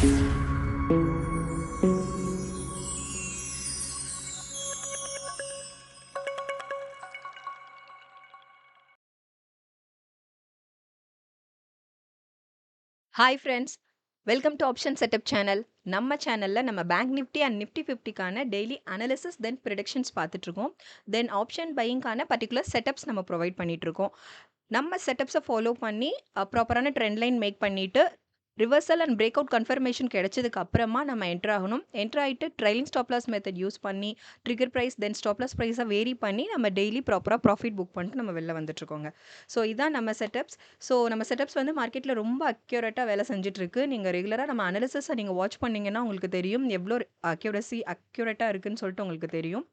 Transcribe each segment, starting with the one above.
Hi friends, welcome to option setup channel. நம்ம சேனலில் நம்ம பேங்க் நிஃப்டி அண்ட் நிஃப்டி 50க்கான டெய்லி அனாலிசிஸ் தென் ப்ரிடிக்ஷன்ஸ் பார்த்துட்ருக்கோம். தென் ஆப்ஷன் பையிங்கான பர்டிகுலர் செட்டப்ஸ் நம்ம ப்ரொவைட் பண்ணிகிட்ருக்கோம். நம்ம செட்டப்ஸை ஃபாலோ பண்ணி ப்ராப்பரான ட்ரெண்ட் லைன் மேக் பண்ணிவிட்டு reversal and break out confirmation கிடைச்சதுக்கு அப்புறமா நம்ம என்ட்ரு ஆகணும். என்ட்ரு ஆகிட்டு trailing stop loss method use பண்ணி trigger price then stop loss ப்ரைஸை வேரி பண்ணி நம்ம டெய்லி ப்ராப்பராக ப்ராஃபிட் புக் பண்ணிட்டு நம்ம வெளில வந்துட்டுருக்கோங்க. ஸோ இதான் நம்ம செட்டப்ஸ். ஸோ நம்ம செட்டப்ஸ் வந்து மார்க்கெட்டில் ரொம்ப அக்யூரேட்டாக வேலை செஞ்சுட்ருக்கு. நீங்கள் ரெகுலராக நம்ம அனாலிசிஸை நீங்கள் வாட்ச் பண்ணிங்கன்னா உங்களுக்கு தெரியும் எவ்வளோ அக்யூரேட்டாக இருக்குதுன்னு சொல்லிட்டு உங்களுக்கு தெரியும்.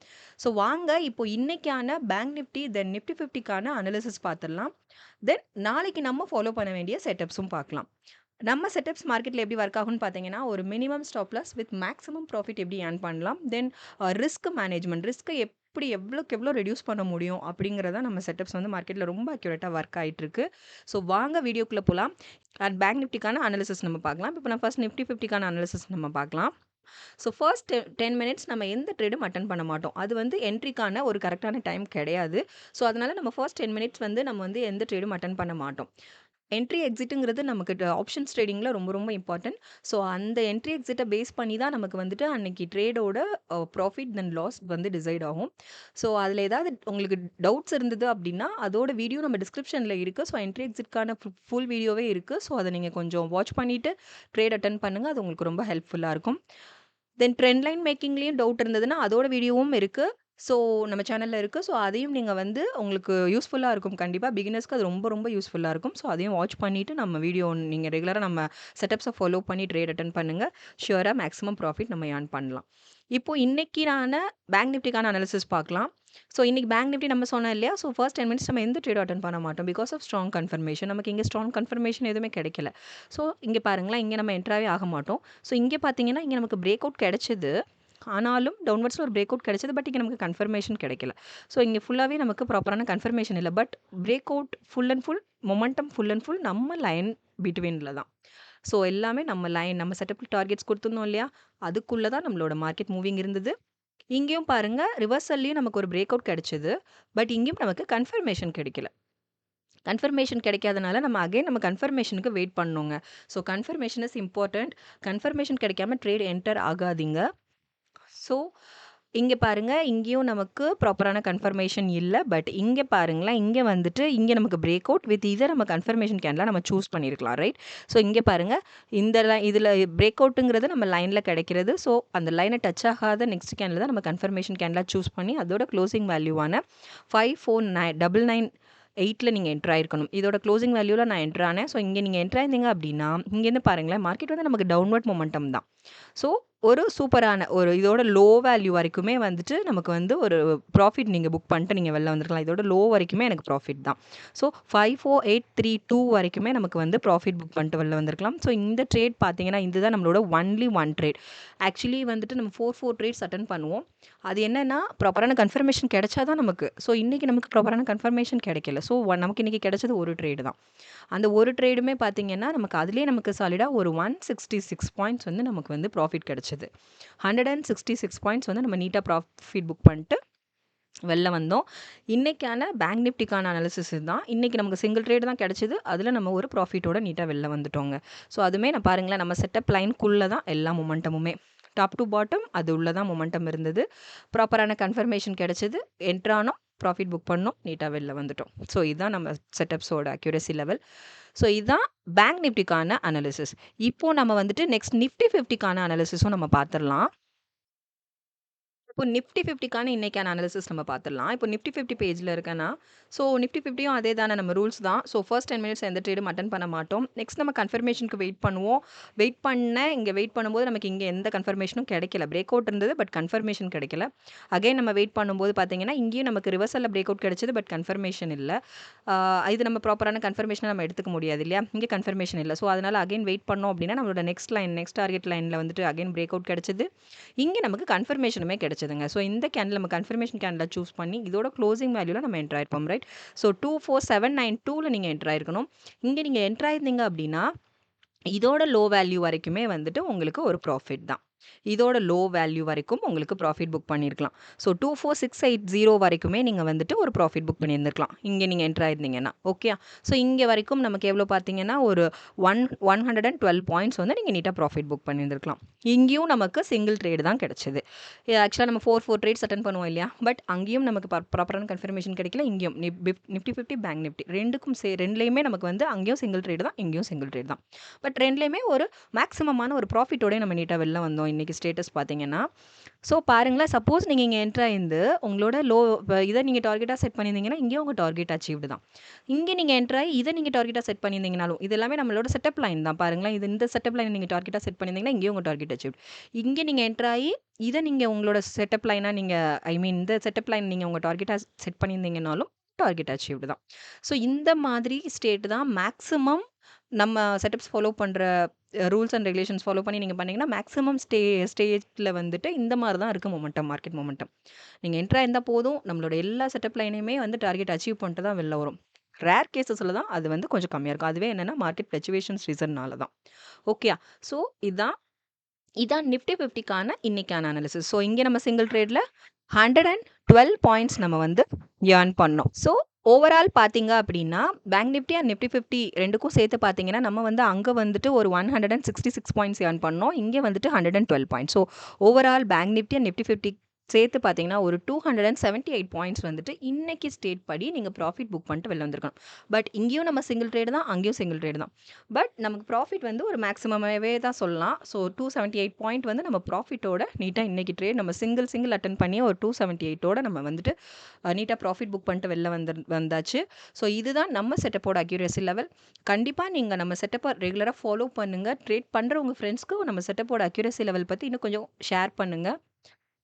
ஸோ வாங்க இப்போ இன்றைக்கான பேங்க் நிஃப்டி தென் நிஃப்டி 50க்கான அனாலிசிஸ் பார்த்துடலாம். தென் நாளைக்கு நம்ம ஃபாலோ பண்ண வேண்டிய செட்டப்ஸும் பார்க்கலாம். நம்ம செட்டப்ஸ் மார்க்கெட்டில் எப்படி ஒர்க் ஆகும்னு பார்த்தீங்கன்னா, ஒரு minimum stop loss with maximum profit எப்படி ஏர்ன் பண்ணலாம், தென் ரிஸ்க் மேனேஜ்மெண்ட், ரிஸ்க்கை எப்படி எவ்வளோக்கு எவ்வளோ ரெடியூஸ் பண்ண முடியும் அப்படிங்கிறத நம்ம செட்டப்ஸ் வந்து மார்க்கெட்டில் ரொம்ப அக்யூரேட்டாக ஒர்க் ஆகிட்டுருக்கு. ஸோ வாங்க வீடியோக்குள்ளே போகலாம். அண்ட் பேங்க் நிஃப்டிக்கான அனாலிசிஸ் நம்ம பார்க்கலாம். இப்போ நான் ஃபர்ஸ்ட் நிஃப்டி 50க்கான அனாலிசிஸ் நம்ம பார்க்கலாம். ஸோ ஃபர்ஸ்ட் 10 மினிட்ஸ் நம்ம எந்த ட்ரேடும் அட்டன் பண்ண மாட்டோம். அது வந்து என்ட்ரிக்கான ஒரு கரெக்டான டைம் கிடையாது. ஸோ அதனால் நம்ம ஃபர்ஸ்ட் 10 மினிட்ஸ் வந்து நம்ம வந்து எந்த ட்ரேடும் அட்டன் பண்ண மாட்டோம். என்ட்ரி எக்ஸிட்டுங்கிறது நமக்கு ஆப்ஷன்ஸ் ட்ரேடிங்கில் ரொம்ப ரொம்ப இம்பார்ட்டன்ட். ஸோ அந்த என்ட்ரி எக்ஸிட்டை பேஸ் பண்ணி தான் நமக்கு வந்துட்டு அன்னைக்கு ட்ரேடோட ப்ராஃபிட் தென் லாஸ் வந்து டிசைட் ஆகும். ஸோ அதில் ஏதாவது உங்களுக்கு டவுட்ஸ் இருந்தது அப்படின்னா அதோட வீடியோ நம்ம டிஸ்கிரிப்ஷனில் இருக்குது. ஸோ என்ட்ரி எக்ஸிட்கான ஃபுல் வீடியோவே இருக்குது. ஸோ அதை நீங்கள் கொஞ்சம் வாட்ச் பண்ணிவிட்டு ட்ரேட் அட்டன் பண்ணுங்கள். அது உங்களுக்கு ரொம்ப ஹெல்ப்ஃபுல்லாக இருக்கும். தென் ட்ரெண்ட் லைன் மேக்கிங்லேயும் டவுட் இருந்ததுன்னா அதோட வீடியோவும் இருக்குது. ஸோ நம்ம சேனலில் இருக்குது. ஸோ அதையும் நீங்கள் வந்து உங்களுக்கு யூஸ்ஃபுல்லாக இருக்கும். கண்டிப்பாக பிகினர்ஸ்க்கு அது ரொம்ப ரொம்ப யூஸ்ஃபுல்லாக இருக்கும். ஸோ அதையும் வாட்ச் பண்ணிவிட்டு நம்ம வீடியோ நீங்கள் ரெகுலராக நம்ம செட்டப்ஸை ஃபாலோ பண்ணி ட்ரேட் அட்டன் பண்ணுங்கள். ஷியூராக மேக்ஸிமம் ப்ராஃபிட் நம்ம ஏர்ன் பண்ணலாம். இப்போது இன்றைக்கான பேங்க் நிஃப்டிக்கான அனாலிசிஸ் பார்க்கலாம். ஸோ இன்றைக்கி பேங்க் நிஃப்டி நம்ம சொன்னோம் இல்லையா, ஸோ ஃபர்ஸ்ட் 10 மினிட்ஸ் நம்ம எந்த ட்ரேடும் அட்டன் பண்ண மாட்டோம். Because of strong confirmation. நமக்கு இங்கே ஸ்ட்ராங் கன்ஃபர்மேஷன் எதுவுமே கிடைக்கல. ஸோ இங்கே பாருங்களேன், இங்கே நம்ம என்ட்ராவே ஆக மாட்டோம். ஸோ இங்கே பார்த்தீங்கன்னா இங்கே நமக்கு பிரேக் அவுட் கிடைச்சது. ஆனாலும் டவுன்வர்ட்ஸில் ஒரு பிரேக் அவுட் கிடைச்சது. பட் இங்கே நமக்கு கன்ஃபர்மேஷன் கிடைக்கல. ஸோ இங்கே ஃபுல்லாகவே நமக்கு ப்ராப்பரான கன்ஃபர்மேஷன் இல்லை. But break out full and full momentum full and full நம்ம லைன் பிட்வீனில் தான். ஸோ எல்லாமே நம்ம லைன் நம்ம செட்டப் டார்கெட்ஸ் கொடுத்துருந்தோம் இல்லையா, அதுக்குள்ளே தான் நம்மளோட மார்க்கெட் மூவிங் இருந்தது. இங்கேயும் பாருங்கள், ரிவர்சல்லையும் நமக்கு ஒரு பிரேக் அவுட் கிடைச்சது. பட் இங்கேயும் நமக்கு கன்ஃபர்மேஷன் கிடைக்கல. கன்ஃபர்மேஷன் கிடைக்காதனால நம்ம அகைன் நம்ம கன்ஃபர்மேஷனுக்கு வெயிட் பண்ணோங்க. So confirmation is important. Confirmation கிடைக்காம ட்ரேட் என்டர் ஆகாதீங்க. ஸோ இங்கே பாருங்கள், இங்கேயும் நமக்கு ப்ராப்பரான கன்ஃபர்மேஷன் இல்லை. பட் இங்கே பாருங்களேன், இங்கே வந்துட்டு இங்கே நமக்கு பிரேக் அவுட் வித் இதை நம்ம கன்ஃபர்மேஷன் கேன்லாம் நம்ம சூஸ் பண்ணியிருக்கலாம். ரைட். ஸோ இங்கே பாருங்கள், இந்த இதில் பிரேக் அவுட்டுங்கிறது நம்ம லைனில் கிடைக்கிறது. ஸோ அந்த லைனை டச் ஆகாத நெக்ஸ்ட் கேனில் தான் நம்ம கன்ஃபர்மேஷன் கேன்லாம் சூஸ் பண்ணி அதோட க்ளோசிங் வேல்யூவான 5498 நீங்கள் என்ட்ரு ஆயிருக்கணும். இதோட க்ளோசிங் வேல்யூவில் நான் என்ட்ரு ஆனேன். ஸோ இங்கே நீங்கள் என்ட்ரு ஆயிருந்தீங்க அப்படின்னா இங்கேருந்து பாருங்களேன், மார்க்கெட் வந்து நமக்கு டவுன்வர்ட் மொமெண்டம் தான். ஸோ ஒரு சூப்பரான ஒரு இதோட லோ வேல்யூ வரைக்குமே வந்துட்டு நமக்கு வந்து ஒரு ப்ராஃபிட் நீங்கள் புக் பண்ணிட்டு நீங்கள் வெளில வந்துருக்கலாம். இதோட லோ வரைக்குமே எனக்கு ப்ராஃபிட் தான். ஸோ 54832 வரைக்குமே நமக்கு வந்து ப்ராஃபிட் புக் பண்ணிட்டு வெளில வந்திருக்கலாம். ஸோ இந்த ட்ரேட் பார்த்தீங்கன்னா இதுதான் நம்மளோட ஒன்லி ஒன் ட்ரேட். ஆக்சுவலி வந்துட்டு நம்ம 4 ட்ரேட்ஸ் அட்டன் பண்ணுவோம். அது என்னென்னா ப்ராப்பரான கன்ஃபர்மேஷன் கிடைச்சா தான் நமக்கு. ஸோ இன்றைக்கி நமக்கு ப்ராப்பரான கன்ஃபர்மேஷன் கிடைக்கல. ஸோ நமக்கு இன்றைக்கி கிடைச்சது ஒரு ட்ரேடு தான். அந்த ஒரு ட்ரேடுமே பார்த்தீங்கன்னா நமக்கு அதுலேயே நமக்கு சாலிடாக ஒரு 166 பாயிண்ட்ஸ் வந்து நமக்கு வந்து ப்ராஃபிட் கிடச்சிது. 166 பாயிண்ட்ஸ் வந்து நம்ம நீட்டாக ப்ராஃபிட் புக் பண்ணிட்டு வெளில வந்தோம். இன்றைக்கான பேங்க் நிஃப்டிக்கான அனாலிசிஸ் தான். இன்றைக்கி நமக்கு சிங்கிள் ட்ரேட் தான் கிடச்சிது. அதில் நம்ம ஒரு ப்ராஃபிட்டோட நீட்டாக வெளில வந்துட்டோங்க. ஸோ அதுவுமே நான் பாருங்களேன், நம்ம செட்டப் லைனுக்குள்ளே தான் எல்லா மொமெண்டமுமே டாப் டு பாட்டம் அது உள்ளே தான் மொமெண்டம் இருந்தது. ப்ராப்பரான கன்ஃபர்மேஷன் கிடச்சிது. என்ட்ரானோம், ப்ராஃபிட் புக் பண்ணோம், நீட்டாக வெளில வந்துட்டோம். ஸோ இதுதான் நம்ம செட்டப்ஸோட அக்யூரசி லெவல். ஸோ இதுதான் பேங்க் நிஃப்டிக்கான அனாலிசிஸ். இப்போது நம்ம வந்துட்டு நெக்ஸ்ட் நிஃப்டி 50க்கான அனாலிசிஸும் நம்ம பார்த்துடலாம். இப்போ நிஃப்டி 50க்கான இன்றைக்கான அனாலிசிஸ் நம்ம பார்த்துடலாம். இப்போ நிஃப்டி 50 பேஜில் இருக்கேன்னா, ஸோ நிஃப்டி 50யும் அதே தானே, நம்ம ரூல்ஸ் தான். ஸோ ஃபர்ஸ்ட் 10 மினிட்ஸ் எந்த ட்ரேடும் அட்டன் பண்ண மாட்டோம். நெக்ஸ்ட் நம்ம கன்ஃபர்மேஷனுக்கு வெயிட் பண்ணுவோம். வெயிட் பண்ணும்போது நமக்கு இங்கே எந்த கன்ஃபர்மேஷனும் கிடைக்கல. பிரேக் அவுட் இருந்தது, பட் கன்ஃபர்மேஷன் கிடைக்கல. அகைன் நம்ம வெயிட் பண்ணும்போது பார்த்தீங்கன்னா இங்கேயும் நமக்கு ரிவர்சலில் பிரேக் அவுட் கிடைச்சது, பட் கன்ஃபர்மேஷன் இல்லை. இது நம்ம ப்ராப்பரான கன்ஃபர்மேஷனை நம்ம எடுத்துக்க முடியாது இல்லையா, இங்கே கன்ஃபர்மேஷன் இல்லை. ஸோ அதனால் அகைன் வெயிட் பண்ணோம் அப்படின்னா நம்மளோட நெக்ஸ்ட் டார்கெட் லைனில் வந்துட்டு அகைன் பிரேக் அவுட் கிடைச்சது. இங்கே நமக்கு கன்ஃபர்மேஷனுமே கிடைச்சதுங்க. ஸோ இந்த கேண்டில் நம்ம கன்ஃபர்மேஷன் கேண்டில் சூஸ் பண்ணி இதோட க்ளோசிங் வேல்யூவில் நம்ம என்ட்ரு ஆயிருப்போம். ரைட். ஸோ 24792 நீங்கள் என்ட்ரு ஆயிருக்கணும். இங்கே நீங்கள் என்ட்ரு ஆயிருந்தீங்க அப்படின்னா இதோட லோ வேல்யூ வரைக்குமே வந்துட்டு உங்களுக்கு ஒரு ப்ராஃபிட் தான். இதோட லோ வேல்யூ வரைக்கும் உங்களுக்கு ப்ராஃபிட் புக் பண்ணியிருக்கலாம். ஸோ 24680 வரைக்குமே நீங்கள் வந்துட்டு ஒரு ப்ராஃபிட் புக் பண்ணியிருந்துருக்கலாம் இங்கே நீங்கள் என்ட்ரு ஆயிருந்தீங்கன்னா. ஓகே. ஸோ இங்கே வரைக்கும் நமக்கு எவ்வளோ பார்த்தீங்கன்னா ஒரு 112 பாயிண்ட்ஸ் வந்து நீங்கள் நீட்டாக ப்ராஃபிட் புக் பண்ணியிருந்துருக்கலாம். இங்கேயும் நமக்கு சிங்கிள் ட்ரேடு தான் கிடச்சிது. ஆக்சுவலாக நம்ம 4 ட்ரேட்ஸ் அட்டன் பண்ணுவோம் இல்லையா, பட் அங்கேயும் நமக்கு ப்ராப்பரான கன்ஃபர்மேஷன் கிடைக்கல. இங்கேயும் நிஃப்டி 50 பேங்க் நிஃப்டி ரெண்டுலேயுமே நமக்கு வந்து அங்கேயும் சிங்கிள் ட்ரேடு தான், இங்கேயும் சிங்கிள் ட்ரேட் தான். பட் ரெண்டுலேயுமே ஒரு மேக்ஸிமமான ஒரு ப்ராஃபிட்டோடய நம்ம நீட்டாக வெளில வந்தோம் இன்றைக்கி ஸ்டேட்டஸ் பார்த்தீங்கன்னா. ஸோ பாருங்களேன், சப்போஸ் நீங்கள் இங்கே என்ட்ரு ஆயிருந்து உங்களோட இதை நீங்கள் டார்கெட்டாக செட் பண்ணியிருந்தீங்கன்னா இங்கேயும் உங்கள் டார்கெட் அச்சீவ்டு தான். இங்கே நீங்கள் என்ட்ரு ஆகி இதை நீங்கள் டார்கெட்டாக செட் பண்ணியிருந்தீங்கனாலும் இது எல்லாமே நம்மளோட செட்டப் லைன் தான். பாருங்களேன், இந்த செட்டப் லைன் நீங்கள் டார்கெட்டாக செட் பண்ணியிருந்தீங்கன்னா இங்கேயும் உங்கள் டார்கெட் அச்சீவ்டு. இங்கே நீங்கள் என்ட்ரு ஆகி இதை நீங்கள் உங்களோட செட்டப் லைனாக நீங்கள் இந்த செட்டப் லைன் நீங்கள் உங்கள் டார்கெட்டாக செட் பண்ணியிருந்தீங்கனாலும் டார்கெட் அச்சீவ்டு தான். ஸோ இந்த மாதிரி ஸ்டேட் தான் மேக்ஸிமம் நம்ம செட்டப்ஸ் ஃபாலோ பண்ணுற ரூல்ஸ் அண்ட் ரெகுலேஷன்ஸ் ஃபாலோ பண்ணி நீங்கள் பண்ணிங்கன்னா மேக்ஸிமம் ஸ்டேஜில் வந்துட்டு இந்த மாதிரி தான் இருக்குது மொமெண்டம், மார்க்கெட் மொமெண்டம். நீங்கள் என்ட்ரா இருந்தால் போதும், நம்மளோட எல்லா செட்டப் லைனையுமே வந்து டார்கெட் அச்சீவ் பண்ணிட்டு தான் வெளில வரும். ரேர் கேசஸில் தான் அது வந்து கொஞ்சம் கம்மியாக இருக்கும். அதுவே என்னென்னா மார்க்கெட் ஃப்ளக்சுவேஷன்ஸ் ரீசன்னால தான். ஓகேயா. ஸோ இதான் நிஃப்டி 50க்கான இன்னைக்கான அனாலிசிஸ். ஸோ இங்கே நம்ம சிங்கிள் ட்ரேடில் 112 பாயிண்ட்ஸ் நம்ம வந்து ஏர்ன் பண்ணோம். ஸோ ஓவரால் பார்த்தீங்க அப்படின்னா பேங்க் நிஃப்டி அண்ட் நிஃப்டி 50 ரெண்டுக்கும் சேர்த்து பார்த்தீங்கன்னா நம்ம வந்து அங்கே வந்துட்டு ஒரு 166 பாயிண்ட்ஸ் ஏர்ன் பண்ணோம். இங்கே வந்துட்டு 112 points. So overall bank Nifty and Nifty 50 சேர்த்து பார்த்தீங்கன்னா ஒரு 278 பாயிண்ட்ஸ் வந்துட்டு இன்னைக்கு ஸ்டேட் படி நீங்கள் ப்ராஃபிட் புக் பண்ணிட்டு வெளில வந்திருக்கணும். பட் இங்கேயும் நம்ம சிங்கிள் ட்ரேடு தான், அங்கேயும் சிங்கிள் ட்ரேடு தான். பட் நமக்கு ப்ராஃபிட் வந்து ஒரு மேக்ஸிமமாகவே தான் சொல்லலாம். ஸோ 278 பாயிண்ட் வந்து நம்ம ப்ராஃபிட்டோட நீட்டாக இன்றைக்கி ட்ரேட் நம்ம சிங்கிள் அட்டன் பண்ணி ஒரு 278ஓட நம்ம வந்துட்டு நீட்டாக ப்ராஃபிட் புக் பண்ணிட்டு வெளில வந்தாச்சு. ஸோ இதுதான் நம்ம செட்டப்போட அக்யூரேசி லெவல். கண்டிப்பாக நீங்கள் நம்ம செட்டப்பை ரெகுலராக ஃபாலோ பண்ணுங்கள். ட்ரேட் பண்ணுற உங்கள் ஃப்ரெண்ட்ஸ்க்கு நம்ம செட்டப்போட அக்யூரேசி லெவல் பற்றி இன்னும் கொஞ்சம் ஷேர் பண்ணுங்கள்.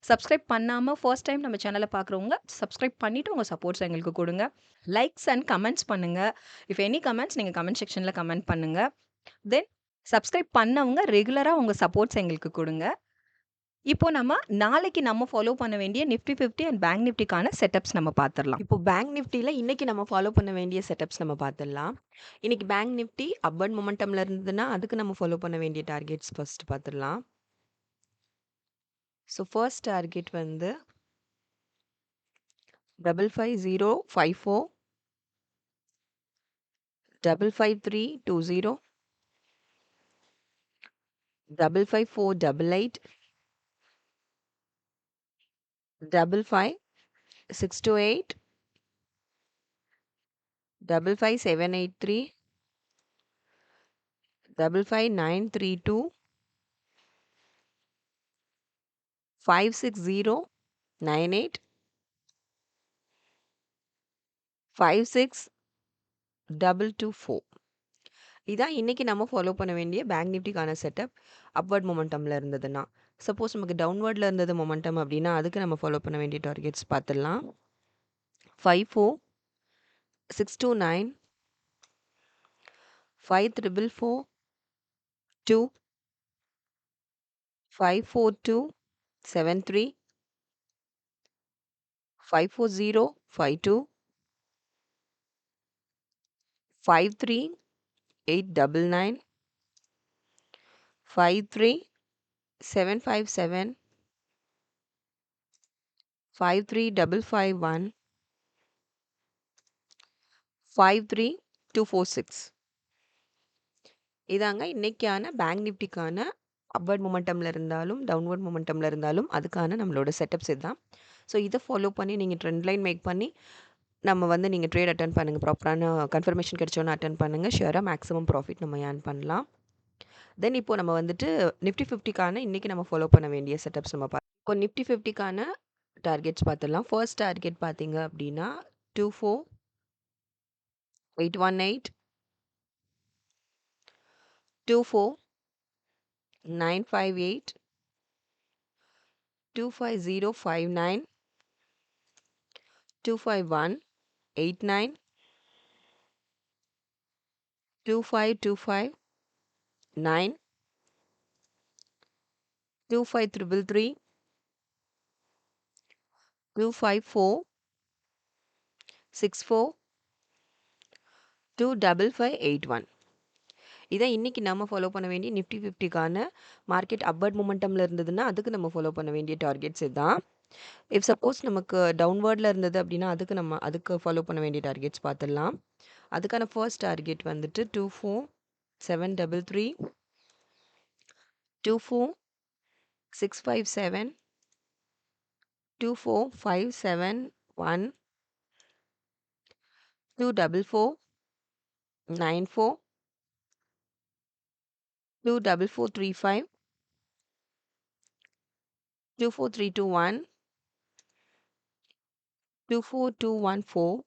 சப்ஸ்கிரைப் பண்ணாமல் ஃபர்ஸ்ட் டைம் நம்ம சேனலை பார்க்குறவங்க சப்ஸ்கிரைப் பண்ணிவிட்டு உங்கள் சப்போர்ட்ஸ் எங்களுக்கு கொடுங்க. லைக்ஸ் அண்ட் கமெண்ட்ஸ் பண்ணுங்கள். இஃப் எனி கமெண்ட்ஸ் நீங்கள் கமெண்ட் செக்ஷனில் கமெண்ட் பண்ணுங்கள். தென் சப்ஸ்கிரைப் பண்ணவங்க ரெகுலராக உங்கள் சப்போர்ட்ஸ் எங்களுக்கு கொடுங்க. இப்போ நம்ம நாளைக்கு நம்ம ஃபாலோ பண்ண வேண்டிய நிஃப்டி 50 அண்ட் பேங்க் நிஃப்டிக்கான செட்டப்ஸ் நம்ம பார்த்துடலாம். இப்போ பேங்க் நிஃப்டியில் இன்றைக்கி நம்ம ஃபாலோ பண்ண வேண்டிய செட்டப்ஸ் நம்ம பார்த்துடலாம். இன்றைக்கி பேங்க் நிஃப்டி அப்வர்ட் மொமெண்டமில் இருந்ததுன்னா அதுக்கு நம்ம ஃபாலோ பண்ண வேண்டிய டார்கெட்ஸ் ஃபர்ஸ்ட் பார்த்துடலாம். ஸோ ஃபர்ஸ்ட் டார்கெட் வந்து 55054, 55320, 55488, 55628, 55783, 55932, 56098, 56224. இதான் இன்றைக்கி நம்ம ஃபாலோ பண்ண வேண்டிய பேங்க் நிஃப்டிக்கான செட்டப் அப்வர்ட் மொமெண்டமில் இருந்ததுன்னா. சப்போஸ் நமக்கு டவுன்வர்டில் இருந்தது மொமெண்டம் அப்படின்னா அதுக்கு நம்ம ஃபாலோ பண்ண வேண்டிய டார்கெட்ஸ் பார்த்துடலாம். 54629, 5442, 54273, 54052, 53899, 53757, 53551, 53246. இதாங்க இன்றைக்கான பேங்க் நிஃப்டிக்கான அப்வர்ட் மொமெண்டமில் இருந்தாலும் டவுன்வர்ட் மொமெண்டமில் இருந்தாலும் அதுக்கான நம்மளோட செட்டப்ஸ் இதுதான். ஸோ இதை ஃபாலோ பண்ணி நீங்கள் ட்ரெண்ட் லைன் மேக் பண்ணி நம்ம வந்து நீங்கள் ட்ரேட் அட்டன் பண்ணுங்கள். ப்ராப்பரான கன்ஃபர்மேஷன் கிடைச்சோன்னு அட்டன் பண்ணுங்கள். ஷியராக மேக்ஸிமம் ப்ராஃபிட் நம்ம ஏர்ன் பண்ணலாம். தென் இப்போ நம்ம வந்துட்டு நிஃப்டி 50க்கான இன்றைக்கி நம்ம ஃபாலோ பண்ண வேண்டிய செட்டப்ஸ் நம்ம இப்போ நிஃப்டி 50க்கான டார்கெட்ஸ் பார்த்துடலாம். ஃபர்ஸ்ட் டார்கெட் பார்த்தீங்க அப்படின்னா 24818, 24958, 25059, 25189, 25259, 25333, 25464, 25581. இதான் இன்னைக்கு நம்ம ஃபாலோ பண்ண வேண்டிய நிஃப்டி 50க்கான மார்க்கெட் அப்வர்ட் மொமெண்டம்ல இருந்ததுன்னா, அதுக்கு நம்ம ஃபாலோ பண்ண வேண்டிய டார்கெட்ஸ் இதான். இஃப் சப்போஸ் நமக்கு டவுன்வர்ட்ல இருந்தது அப்படின்னா, அதுக்கு ஃபாலோ பண்ண வேண்டிய டார்கெட்ஸ் பார்த்துடலாம். அதுக்கான ஃபர்ஸ்ட் டார்கெட் வந்துட்டு 24733, 24657, 24571, 24494, 24435, 24321, 24214,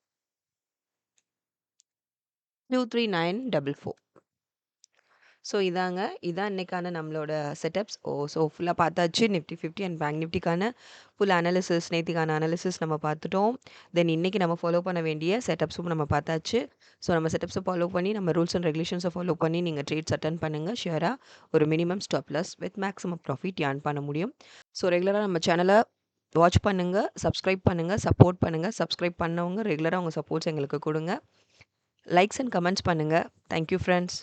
23944. ஸோ இதான் இன்னைக்கான நம்மளோட செட்டப்ஸ். ஸோ ஃபுல்லாக பார்த்தாச்சு. நிஃப்டி 50 அண்ட் பேங்க் நிஃப்டிக்கான ஃபுல் அனாலிசிஸ், நேத்திக்கான அனாலிசிஸ் நம்ம பார்த்துட்டோம். தென் இன்னைக்கு நம்ம ஃபாலோ பண்ண வேண்டிய செட்டப்ஸும் நம்ம பார்த்தாச்சு. ஸோ நம்ம செட்டப்ஸை ஃபாலோ பண்ணி, நம்ம ரூல்ஸ் அண்ட் ரெகுலேஷன்ஸை ஃபாலோ பண்ணி நீங்கள் ட்ரேட்ஸ் அட்டன் பண்ணுங்கள். ஷியராக ஒரு minimum stop loss with maximum profit earn பண்ண முடியும். ஸோ ரெகுலராக நம்ம சேனலை வாட்ச் பண்ணுங்கள், சப்ஸ்கிரைப் பண்ணுங்கள், சப்போர்ட் பண்ணுங்கள். சப்ஸ்கிரைப் பண்ணவங்க ரெகுலராக உங்கள் சப்போர்ட்ஸ் எங்களுக்கு கொடுங்க. லைக்ஸ் அண்ட் கமெண்ட்ஸ் பண்ணுங்கள். Thank you friends.